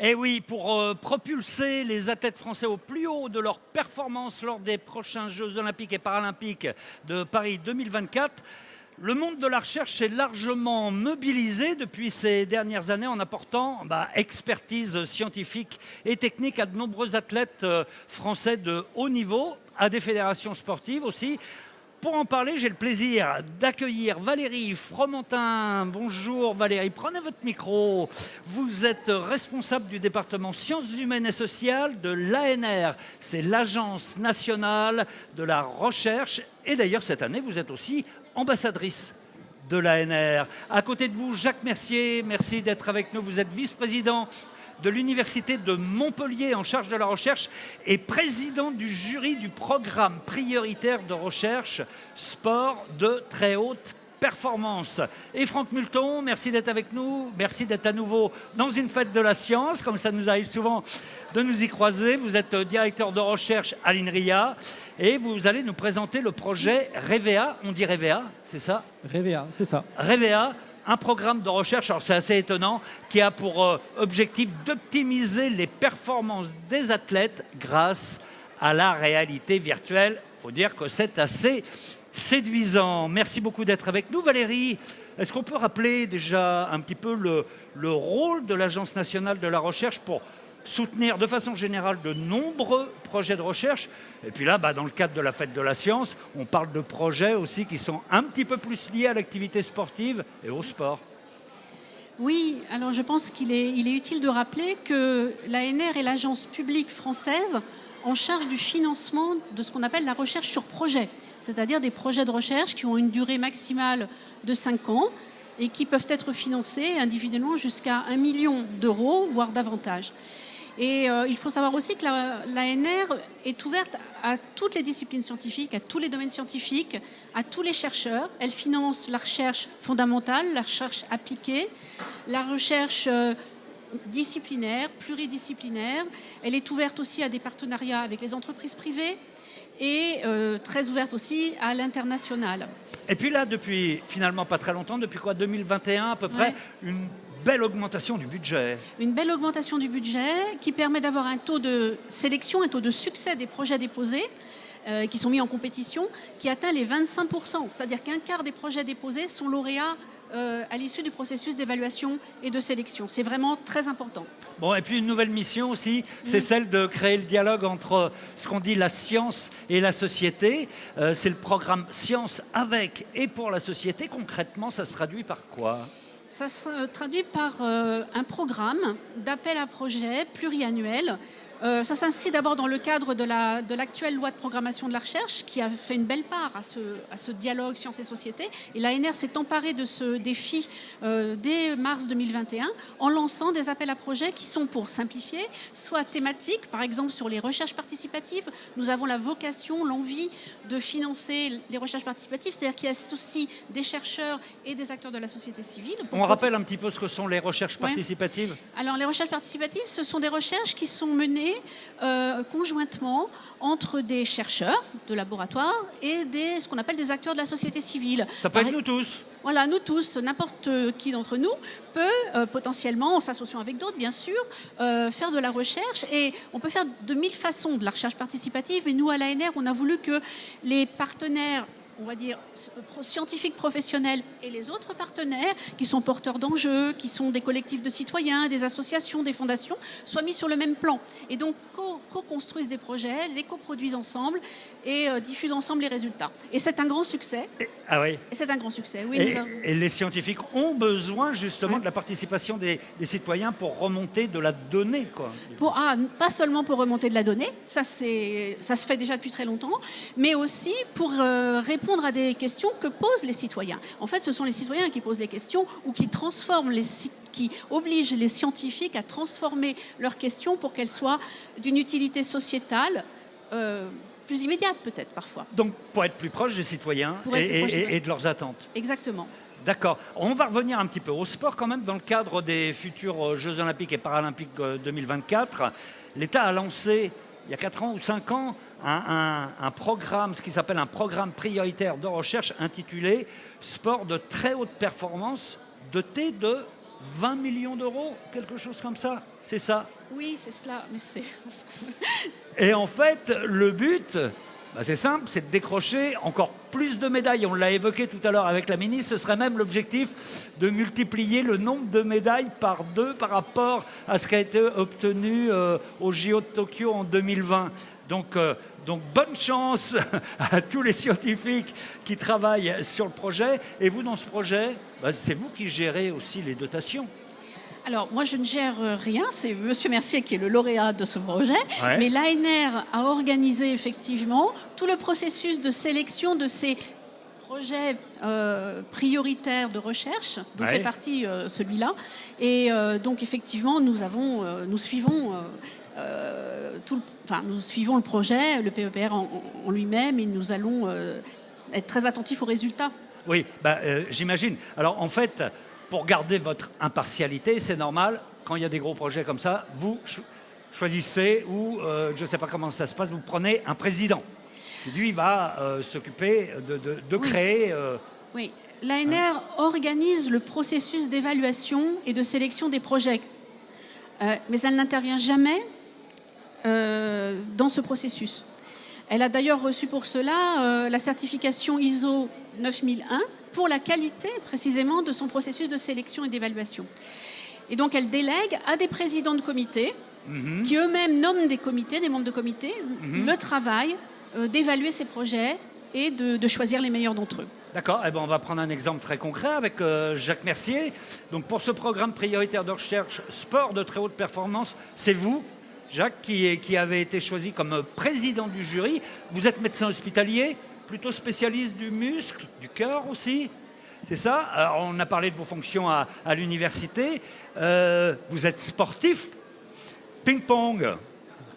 Et oui, pour propulser les athlètes français au plus haut de leur performance lors des prochains Jeux olympiques et paralympiques de Paris 2024, le monde de la recherche s'est largement mobilisé depuis ces dernières années en apportant expertise scientifique et technique à de nombreux athlètes français de haut niveau, à des fédérations sportives aussi. Pour en parler, j'ai le plaisir d'accueillir Valérie Fromentin. Bonjour Valérie, prenez votre micro. Vous êtes responsable du département sciences humaines et sociales de l'ANR. C'est l'Agence nationale de la recherche. Et d'ailleurs, cette année, vous êtes aussi ambassadrice de l'ANR. À côté de vous, Jacques Mercier. Merci d'être avec nous. Vous êtes vice-président de l'Université de Montpellier en charge de la recherche et président du jury du programme prioritaire de recherche sport de très haute performance. Et Franck Multon, merci d'être avec nous, merci d'être à nouveau dans une fête de la science, comme ça nous arrive souvent de nous y croiser. Vous êtes directeur de recherche à l'INRIA et vous allez nous présenter le projet REVEA, on dit REVEA, c'est ça? REVEA, c'est ça. REVEA, un programme de recherche, alors c'est assez étonnant, qui a pour objectif d'optimiser les performances des athlètes grâce à la réalité virtuelle. Il faut dire que c'est assez séduisant. Merci beaucoup d'être avec nous. Valérie, est-ce qu'on peut rappeler déjà un petit peu le rôle de l'Agence nationale de la recherche pour soutenir de façon générale de nombreux projets de recherche? Et puis là, dans le cadre de la fête de la science, on parle de projets aussi qui sont un petit peu plus liés à l'activité sportive et au sport. Oui, alors je pense qu'il est utile de rappeler que l'ANR est l'agence publique française en charge du financement de ce qu'on appelle la recherche sur projet, c'est-à-dire des projets de recherche qui ont une durée maximale de 5 ans et qui peuvent être financés individuellement jusqu'à 1 million d'euros, voire davantage. Et il faut savoir aussi que l'ANR est ouverte à toutes les disciplines scientifiques, à tous les domaines scientifiques, à tous les chercheurs. Elle finance la recherche fondamentale, la recherche appliquée, la recherche disciplinaire, pluridisciplinaire. Elle est ouverte aussi à des partenariats avec les entreprises privées et très ouverte aussi à l'international. Et puis là, depuis finalement pas très longtemps, depuis quoi, 2021 à peu près, une belle augmentation du budget. Une belle augmentation du budget qui permet d'avoir un taux de sélection, un taux de succès des projets déposés qui sont mis en compétition, qui atteint les 25%. C'est-à-dire qu'un quart des projets déposés sont lauréats à l'issue du processus d'évaluation et de sélection. C'est vraiment très important. Bon, et puis une nouvelle mission aussi, c'est celle de créer le dialogue entre ce qu'on dit la science et la société. C'est le programme Science avec et pour la société. Concrètement, ça se traduit par quoi ? Ça se traduit par un programme d'appel à projets pluriannuel. Ça s'inscrit d'abord dans le cadre de l'actuelle loi de programmation de la recherche qui a fait une belle part à ce dialogue sciences et société. Et l'ANR s'est emparée de ce défi dès mars 2021 en lançant des appels à projets qui sont pour simplifier, soit thématiques, par exemple sur les recherches participatives. Nous avons la vocation, l'envie de financer les recherches participatives, c'est-à-dire qu'il y associe des chercheurs et des acteurs de la société civile. On rappelle un petit peu ce que sont les recherches participatives. Alors les recherches participatives, ce sont des recherches qui sont menées conjointement entre des chercheurs de laboratoire et ce qu'on appelle des acteurs de la société civile. Ça peut être nous tous. Voilà, nous tous, n'importe qui d'entre nous peut potentiellement, en s'associant avec d'autres bien sûr, faire de la recherche. Et on peut faire de 1000 façons de la recherche participative. Mais nous, à l'ANR, on a voulu que les partenaires, on va dire, scientifiques professionnels et les autres partenaires qui sont porteurs d'enjeux, qui sont des collectifs de citoyens, des associations, des fondations, soient mis sur le même plan. Et donc, co-construisent des projets, les coproduisent ensemble et diffusent ensemble les résultats. Et c'est un grand succès. Ah oui. Et c'est un grand succès, oui. Et les scientifiques ont besoin justement de la participation des citoyens pour remonter de la donnée, quoi. Pas seulement pour remonter de la donnée, ça se fait déjà depuis très longtemps, mais aussi pour répondre à des questions que posent les citoyens. En fait, ce sont les citoyens qui posent les questions ou qui qui obligent les scientifiques à transformer leurs questions pour qu'elles soient d'une utilité sociétale plus immédiate peut-être parfois. Donc pour être plus proche des citoyens et de leurs attentes. Exactement. D'accord. On va revenir un petit peu au sport quand même dans le cadre des futurs Jeux Olympiques et Paralympiques 2024. L'État a lancé il y a 4 ans ou 5 ans un programme, ce qui s'appelle un programme prioritaire de recherche intitulé Sport de très haute performance, doté de 20 millions d'euros, quelque chose comme ça, c'est ça. Oui, c'est cela. Mais c'est... Et en fait, le but, c'est simple, c'est de décrocher encore plus de médailles. On l'a évoqué tout à l'heure avec la ministre, ce serait même l'objectif de multiplier le nombre de médailles par 2 par rapport à ce qui a été obtenu au JO de Tokyo en 2020. Donc bonne chance à tous les scientifiques qui travaillent sur le projet. Et vous, dans ce projet, c'est vous qui gérez aussi les dotations. Alors, moi, je ne gère rien. C'est Monsieur Mercier qui est le lauréat de ce projet. Ouais. Mais l'ANR a organisé effectivement tout le processus de sélection de ces projets prioritaires de recherche, dont fait partie celui-là. Et donc, effectivement, nous suivons nous suivons le projet, le PEPR en lui-même, et nous allons être très attentifs aux résultats. Oui, j'imagine. Alors, en fait, pour garder votre impartialité, c'est normal, quand il y a des gros projets comme ça, vous choisissez ou, je ne sais pas comment ça se passe, vous prenez un président. Lui va s'occuper de créer... Oui, l'ANR organise le processus d'évaluation et de sélection des projets, mais elle n'intervient jamais dans ce processus. Elle a d'ailleurs reçu pour cela la certification ISO 9001 pour la qualité précisément de son processus de sélection et d'évaluation. Et donc elle délègue à des présidents de comités qui eux-mêmes nomment des comités, des membres de comités, le travail d'évaluer ces projets et de choisir les meilleurs d'entre eux. D'accord, on va prendre un exemple très concret avec Jacques Mercier. Donc pour ce programme prioritaire de recherche sport de très haute performance, c'est vous, Jacques, qui avez été choisi comme président du jury. Vous êtes médecin hospitalier, plutôt spécialiste du muscle, du cœur aussi, c'est ça? Alors, on a parlé de vos fonctions à l'université. Vous êtes sportif, ping-pong.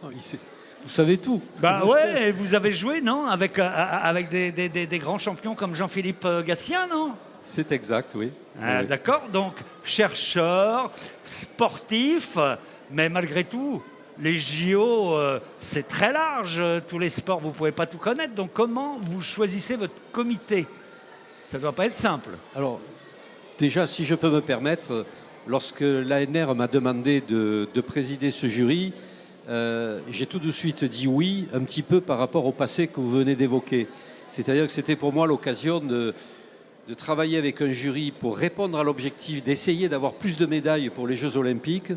Vous savez tout. Ouais, vous avez joué, non? Avec des grands champions comme Jean-Philippe Gatien, non? C'est exact, oui. Oui. D'accord, donc chercheur, sportif, mais malgré tout, les JO, c'est très large, tous les sports, vous ne pouvez pas tout connaître. Donc comment vous choisissez votre comité? Ça ne doit pas être simple. Alors, déjà, si je peux me permettre, lorsque l'ANR m'a demandé de présider ce jury, j'ai tout de suite dit oui, un petit peu par rapport au passé que vous venez d'évoquer. C'est-à-dire que c'était pour moi l'occasion de travailler avec un jury pour répondre à l'objectif d'essayer d'avoir plus de médailles pour les Jeux Olympiques,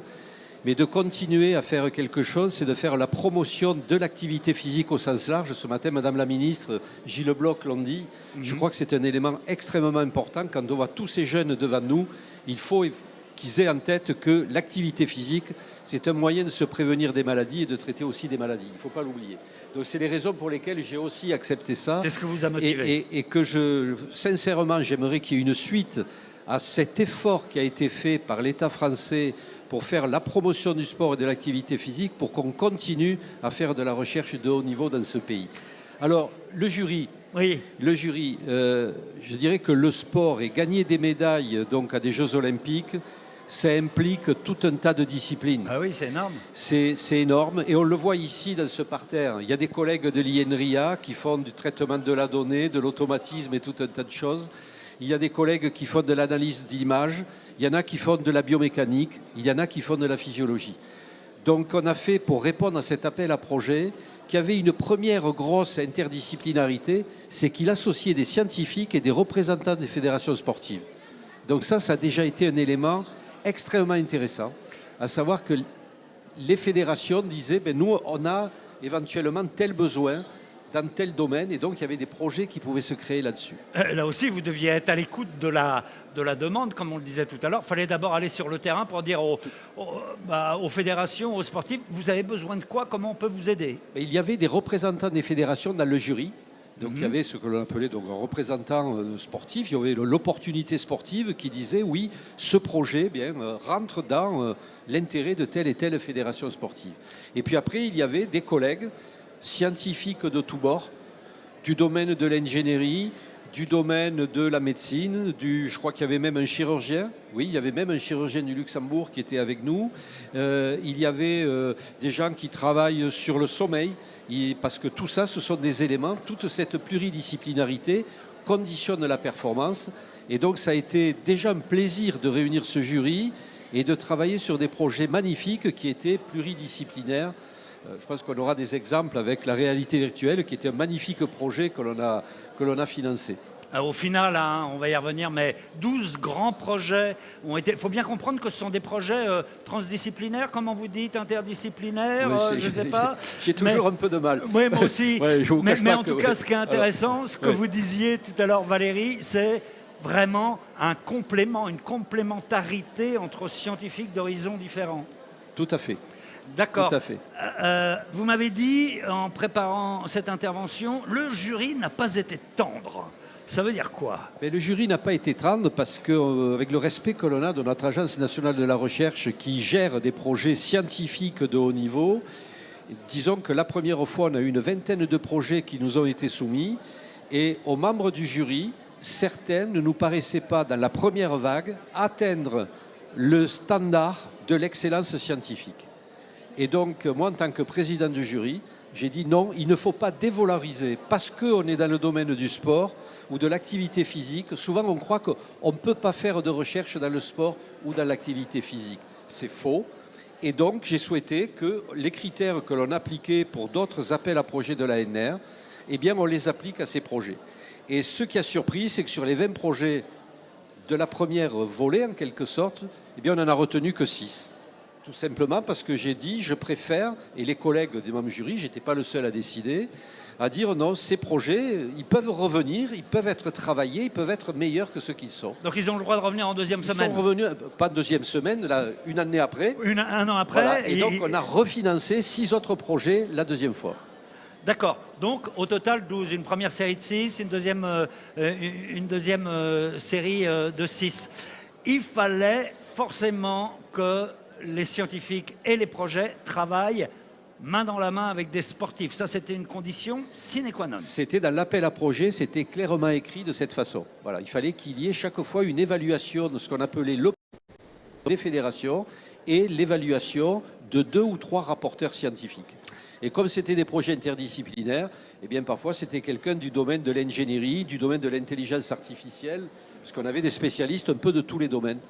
mais de continuer à faire quelque chose, c'est de faire la promotion de l'activité physique au sens large. Ce matin, Madame la Ministre, Gilles Bloch l'ont dit. Je crois que c'est un élément extrêmement important. Quand on voit tous ces jeunes devant nous, il faut qu'ils aient en tête que l'activité physique, c'est un moyen de se prévenir des maladies et de traiter aussi des maladies. Il ne faut pas l'oublier. Donc c'est les raisons pour lesquelles j'ai aussi accepté ça. C'est ce que vous a motivé. Et que sincèrement, j'aimerais qu'il y ait une suite à cet effort qui a été fait par l'État français pour faire la promotion du sport et de l'activité physique, pour qu'on continue à faire de la recherche de haut niveau dans ce pays. Alors, le jury, je dirais que le sport et gagner des médailles donc, à des Jeux Olympiques, ça implique tout un tas de disciplines. Ah oui, c'est énorme. C'est énorme, et on le voit ici dans ce parterre. Il y a des collègues de l'INRIA qui font du traitement de la donnée, de l'automatisme et tout un tas de choses. Il y a des collègues qui font de l'analyse d'images, il y en a qui font de la biomécanique, il y en a qui font de la physiologie. Donc on a fait, pour répondre à cet appel à projet, qui avait une première grosse interdisciplinarité, c'est qu'il associait des scientifiques et des représentants des fédérations sportives. Donc ça a déjà été un élément extrêmement intéressant, à savoir que les fédérations disaient, nous on a éventuellement tel besoin dans tel domaine, et donc il y avait des projets qui pouvaient se créer là-dessus. Là aussi, vous deviez être à l'écoute de la demande, comme on le disait tout à l'heure. Il fallait d'abord aller sur le terrain pour dire aux fédérations, aux sportifs, vous avez besoin de quoi, comment on peut vous aider? Et il y avait des représentants des fédérations dans le jury. Donc il y avait ce que l'on appelait donc, un représentant sportif, il y avait l'opportunité sportive qui disait oui, ce projet rentre dans l'intérêt de telle et telle fédération sportive. Et puis après, il y avait des collègues scientifiques de tous bords, du domaine de l'ingénierie, du domaine de la médecine, je crois qu'il y avait même un chirurgien, oui, il y avait même un chirurgien du Luxembourg qui était avec nous, il y avait des gens qui travaillent sur le sommeil, parce que tout ça, ce sont des éléments, toute cette pluridisciplinarité conditionne la performance. Et donc ça a été déjà un plaisir de réunir ce jury et de travailler sur des projets magnifiques qui étaient pluridisciplinaires. Je pense qu'on aura des exemples avec la réalité virtuelle qui était un magnifique projet que l'on a financé. Au final, hein, on va y revenir, mais 12 grands projets ont été... Il faut bien comprendre que ce sont des projets transdisciplinaires, comment vous dites, interdisciplinaires, Oui, je ne sais pas. J'ai toujours un peu de mal. Oui, moi aussi. Ouais, mais en tout cas, ce qui est intéressant, ce que vous disiez tout à l'heure, Valérie, c'est vraiment un complément, une complémentarité entre scientifiques d'horizons différents. Tout à fait. D'accord. Tout à fait. Vous m'avez dit, en préparant cette intervention, le jury n'a pas été tendre. Ça veut dire quoi? Mais le jury n'a pas été tendre parce qu'avec le respect que l'on a de notre Agence nationale de la recherche qui gère des projets scientifiques de haut niveau, disons que la première fois, on a eu une vingtaine de projets qui nous ont été soumis et aux membres du jury, certains ne nous paraissaient pas, dans la première vague, atteindre le standard de l'excellence scientifique. Et donc, moi, en tant que président du jury, j'ai dit non, il ne faut pas dévaloriser parce qu'on est dans le domaine du sport ou de l'activité physique. Souvent, on croit qu'on ne peut pas faire de recherche dans le sport ou dans l'activité physique. C'est faux. Et donc, j'ai souhaité que les critères que l'on appliquait pour d'autres appels à projets de l'ANR, eh bien, on les applique à ces projets. Et ce qui a surpris, c'est que sur les 20 projets de la première volée, en quelque sorte, eh bien, on n'en a retenu que 6. Tout simplement parce que j'ai dit, je préfère, et les collègues des membres du jury, je n'étais pas le seul à décider, à dire non, ces projets, ils peuvent revenir, ils peuvent être travaillés, ils peuvent être meilleurs que ceux qu'ils sont. Donc ils ont le droit de revenir en deuxième semaine. Ils sont revenus, pas deuxième semaine, là, une année après. Un an après. Voilà. Et donc on a refinancé 6 autres projets la deuxième fois. D'accord. Donc au total 12, une première série de 6, une deuxième série de 6. Il fallait forcément que les scientifiques et les projets travaillent main dans la main avec des sportifs. Ça, c'était une condition sine qua non. C'était dans l'appel à projet, c'était clairement écrit de cette façon. Voilà, il fallait qu'il y ait chaque fois une évaluation de ce qu'on appelait des fédérations et l'évaluation de 2 ou 3 rapporteurs scientifiques. Et comme c'était des projets interdisciplinaires, eh bien parfois c'était quelqu'un du domaine de l'ingénierie, du domaine de l'intelligence artificielle, parce qu'on avait des spécialistes un peu de tous les domaines.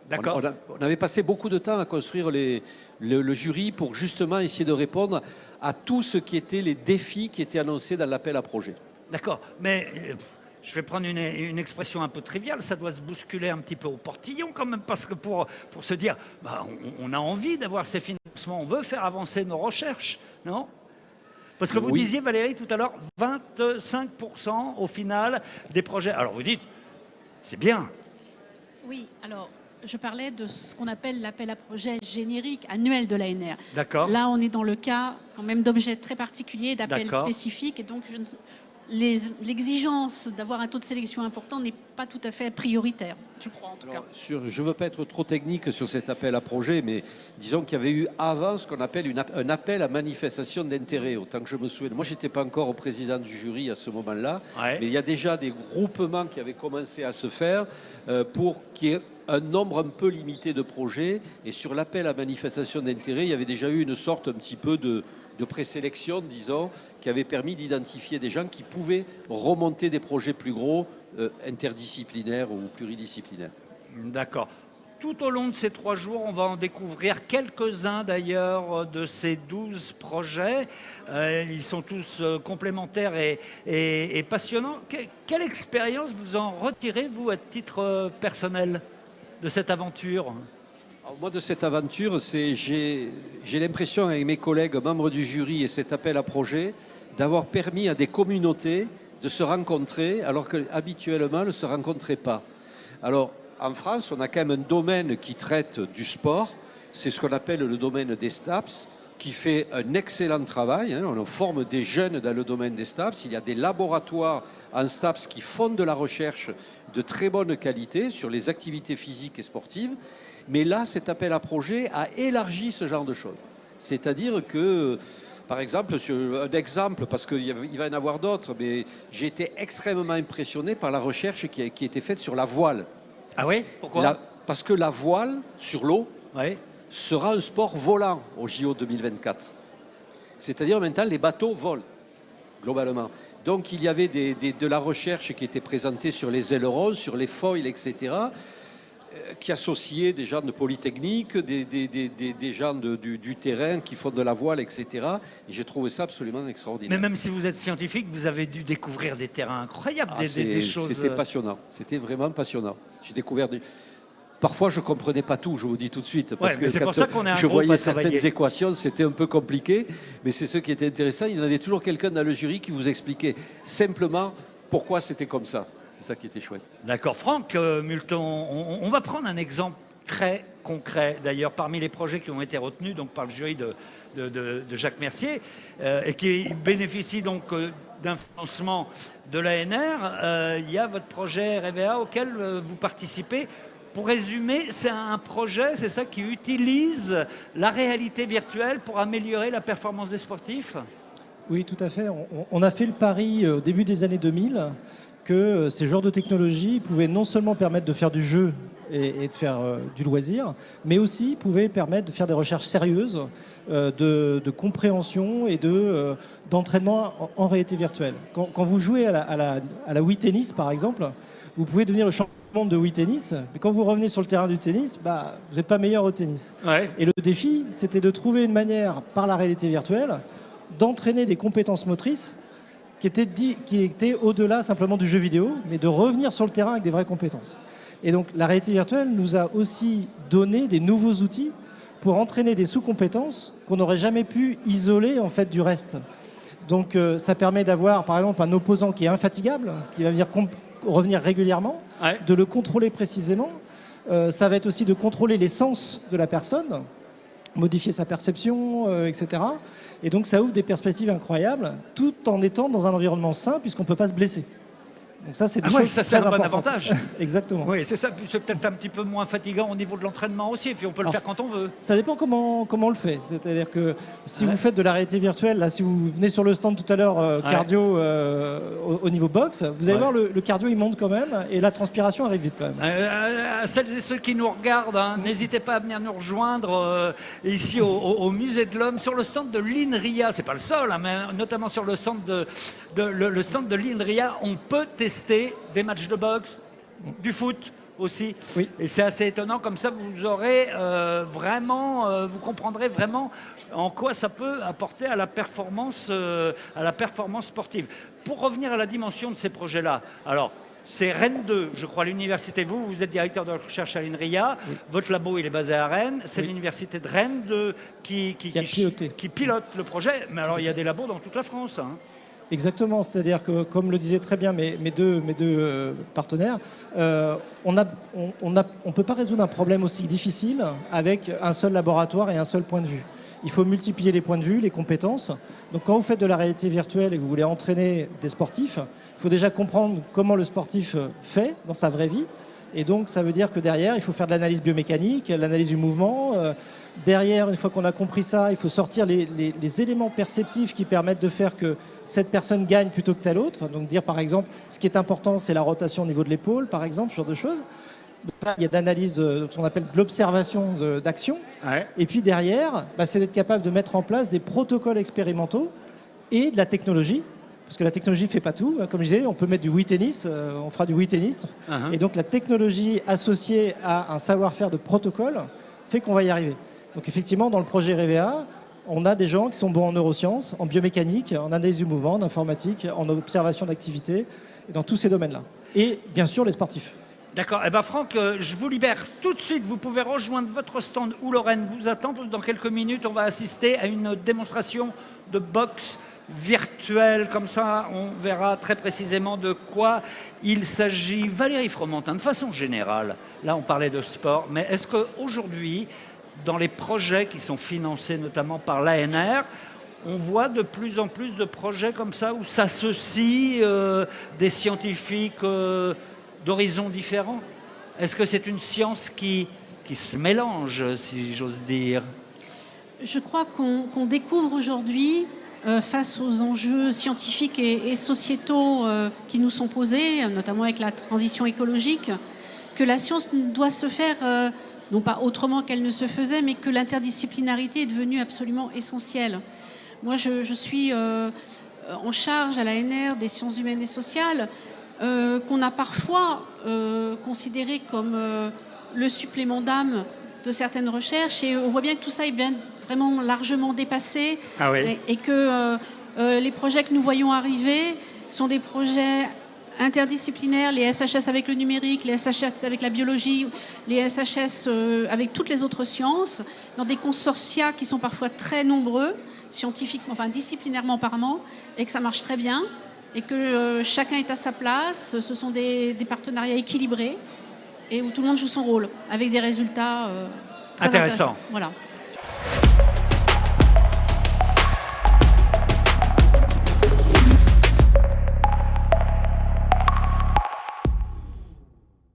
D'accord. On avait passé beaucoup de temps à construire le jury pour justement essayer de répondre à tout ce qui étaient les défis qui étaient annoncés dans l'appel à projet. D'accord, mais je vais prendre une expression un peu triviale, ça doit se bousculer un petit peu au portillon quand même, parce que pour se dire, bah, on a envie d'avoir ces financements, on veut faire avancer nos recherches, non? Parce que vous disiez, Valérie, tout à l'heure, 25% au final des projets. Alors vous dites, c'est bien. Oui, alors je parlais de ce qu'on appelle l'appel à projet générique annuel de l'ANR. D'accord. Là, on est dans le cas quand même d'objets très particuliers, d'appels spécifiques. Et donc, l'exigence d'avoir un taux de sélection important n'est pas tout à fait prioritaire, je crois en tout cas. Je ne veux pas être trop technique sur cet appel à projet, mais disons qu'il y avait eu avant ce qu'on appelle un appel à manifestation d'intérêt, autant que je me souvienne. Moi, je n'étais pas encore président du jury à ce moment-là, mais il y a déjà des groupements qui avaient commencé à se faire pour qu'il y ait un nombre un peu limité de projets. Et sur l'appel à manifestation d'intérêt, il y avait déjà eu une sorte un petit peu de présélection, disons, qui avait permis d'identifier des gens qui pouvaient remonter des projets plus gros, interdisciplinaires ou pluridisciplinaires. D'accord. Tout au long de ces 3 jours, on va en découvrir quelques-uns d'ailleurs de ces 12 projets. Ils sont tous complémentaires et passionnants. Quelle expérience vous en retirez, vous, à titre personnel, de cette aventure ? Alors, moi, de cette aventure, j'ai l'impression, avec mes collègues membres du jury et cet appel à projet, d'avoir permis à des communautés de se rencontrer alors qu'habituellement, elles ne se rencontraient pas. Alors, en France, on a quand même un domaine qui traite du sport, c'est ce qu'on appelle le domaine des STAPS, qui fait un excellent travail. On forme des jeunes dans le domaine des STAPS. Il y a des laboratoires en STAPS qui font de la recherche de très bonne qualité sur les activités physiques et sportives. Mais là, cet appel à projet a élargi ce genre de choses. C'est-à-dire que, par exemple, un exemple, parce qu'il va y en avoir d'autres, mais j'ai été extrêmement impressionné par la recherche qui a été faite sur la voile. Ah oui? Pourquoi? Parce que la voile sur l'eau sera un sport volant au JO 2024. C'est-à-dire maintenant les bateaux volent, globalement. Donc il y avait de la recherche qui était présentée sur les ailerons, sur les foils, etc., qui associaient des gens de Polytechnique, des gens du terrain qui font de la voile, etc. Et j'ai trouvé ça absolument extraordinaire. Mais même si vous êtes scientifique, vous avez dû découvrir des terrains incroyables, des choses... C'était passionnant, c'était vraiment passionnant. J'ai découvert Parfois, je ne comprenais pas tout, je vous dis tout de suite. Parce que c'est pour ça qu'on est un je groupe voyais à certaines travailler. équations, c'était un peu compliqué. Mais c'est ce qui était intéressant. Il y en avait toujours quelqu'un dans le jury qui vous expliquait simplement pourquoi c'était comme ça. C'est ça qui était chouette. D'accord. Franck Multon, on va prendre un exemple très concret, d'ailleurs, parmi les projets qui ont été retenus donc, par le jury de Jacques Mercier et qui bénéficie donc d'un financement de l'ANR. Il y a votre projet REVEA auquel vous participez. Pour résumer, c'est un projet, c'est ça, qui utilise la réalité virtuelle pour améliorer la performance des sportifs? Oui, tout à fait. On a fait le pari au début des années 2000 que ces genres de technologies pouvaient non seulement permettre de faire du jeu et de faire du loisir, mais aussi pouvaient permettre de faire des recherches sérieuses de compréhension et d'entraînement en réalité virtuelle. Quand vous jouez à la Wii Tennis, par exemple, vous pouvez devenir le champion de Wii Tennis, mais quand vous revenez sur le terrain du tennis, vous n'êtes pas meilleur au tennis. Ouais. Et le défi, c'était de trouver une manière, par la réalité virtuelle, d'entraîner des compétences motrices qui étaient au-delà simplement du jeu vidéo, mais de revenir sur le terrain avec des vraies compétences. Et donc la réalité virtuelle nous a aussi donné des nouveaux outils pour entraîner des sous-compétences qu'on n'aurait jamais pu isoler en fait du reste. Donc ça permet d'avoir par exemple un opposant qui est infatigable, qui va venir revenir régulièrement, de le contrôler précisément. Ça va être aussi de contrôler les sens de la personne, modifier sa perception, etc. Et donc ça ouvre des perspectives incroyables, tout en étant dans un environnement sain, puisqu'on ne peut pas se blesser. Donc ça, c'est des choses ça, c'est très un bon importantes. avantage. Exactement. Oui, c'est ça. Puis c'est peut-être un petit peu moins fatigant au niveau de l'entraînement aussi. Et puis on peut le faire quand on veut. Ça dépend comment on le fait. C'est-à-dire que si vous faites de la réalité virtuelle, là, si vous venez sur le stand tout à l'heure cardio au niveau boxe, vous allez voir le cardio il monte quand même et la transpiration arrive vite quand même. À celles et ceux qui nous regardent, n'hésitez pas à venir nous rejoindre ici au Musée de l'Homme, sur le stand de l'INRIA. C'est pas le seul, mais notamment sur le stand le stand de l'INRIA, on peut tester des matchs de boxe, du foot aussi. Oui. Et c'est assez étonnant, comme ça vous aurez vous comprendrez vraiment en quoi ça peut apporter à la performance sportive. Pour revenir à la dimension de ces projets-là, alors c'est Rennes 2, je crois, l'université. Vous êtes directeur de recherche à l'INRIA. Oui. Votre labo, il est basé à Rennes. C'est l'université de Rennes qui pilote le projet. Mais alors, il y a des labos dans toute la France. Exactement, c'est-à-dire que, comme le disaient très bien mes deux partenaires, on ne peut pas résoudre un problème aussi difficile avec un seul laboratoire et un seul point de vue. Il faut multiplier les points de vue, les compétences. Donc quand vous faites de la réalité virtuelle et que vous voulez entraîner des sportifs, il faut déjà comprendre comment le sportif fait dans sa vraie vie. Et donc ça veut dire que derrière, il faut faire de l'analyse biomécanique, l'analyse du mouvement. Derrière, une fois qu'on a compris ça, il faut sortir les éléments perceptifs qui permettent de faire que cette personne gagne plutôt que telle autre. Donc dire par exemple, ce qui est important, c'est la rotation au niveau de l'épaule, par exemple, ce genre de choses. Donc, il y a de l'analyse, ce qu'on appelle de l'observation d'action. Ouais. Et puis derrière, c'est d'être capable de mettre en place des protocoles expérimentaux et de la technologie. Parce que la technologie ne fait pas tout. Comme je disais, on peut mettre du Wii Tennis, on fera du Wii Tennis. Et donc la technologie associée à un savoir-faire de protocole fait qu'on va y arriver. Donc effectivement, dans le projet REVEA, on a des gens qui sont bons en neurosciences, en biomécanique, en analyse du mouvement, en informatique, en observation d'activité, dans tous ces domaines-là. Et bien sûr, les sportifs. D'accord. Eh bien, Franck, je vous libère tout de suite. Vous pouvez rejoindre votre stand où Lorraine vous attend. Dans quelques minutes, on va assister à une démonstration de boxe virtuelle. Comme ça, on verra très précisément de quoi il s'agit. Valérie Fromentin, de façon générale, là, on parlait de sport, mais est-ce qu'aujourd'hui, dans les projets qui sont financés notamment par l'ANR, on voit de plus en plus de projets comme ça où s'associent des scientifiques d'horizons différents? Est-ce que c'est une science qui se mélange, si j'ose dire? Je crois qu'on découvre aujourd'hui, face aux enjeux scientifiques et sociétaux qui nous sont posés, notamment avec la transition écologique, que la science doit se faire, non pas autrement qu'elle ne se faisait, mais que l'interdisciplinarité est devenue absolument essentielle. Moi, je suis en charge à l'ANR des sciences humaines et sociales, qu'on a parfois considéré comme le supplément d'âme de certaines recherches. Et on voit bien que tout ça est bien vraiment largement dépassé. Ah oui. Et que les projets que nous voyons arriver sont des projets interdisciplinaires, les SHS avec le numérique, les SHS avec la biologie, les SHS avec toutes les autres sciences, dans des consortia qui sont parfois très nombreux, scientifiquement, enfin disciplinairement parlant, et que ça marche très bien, et que chacun est à sa place. Ce sont des partenariats équilibrés, et où tout le monde joue son rôle, avec des résultats très intéressants. Intéressant. Voilà.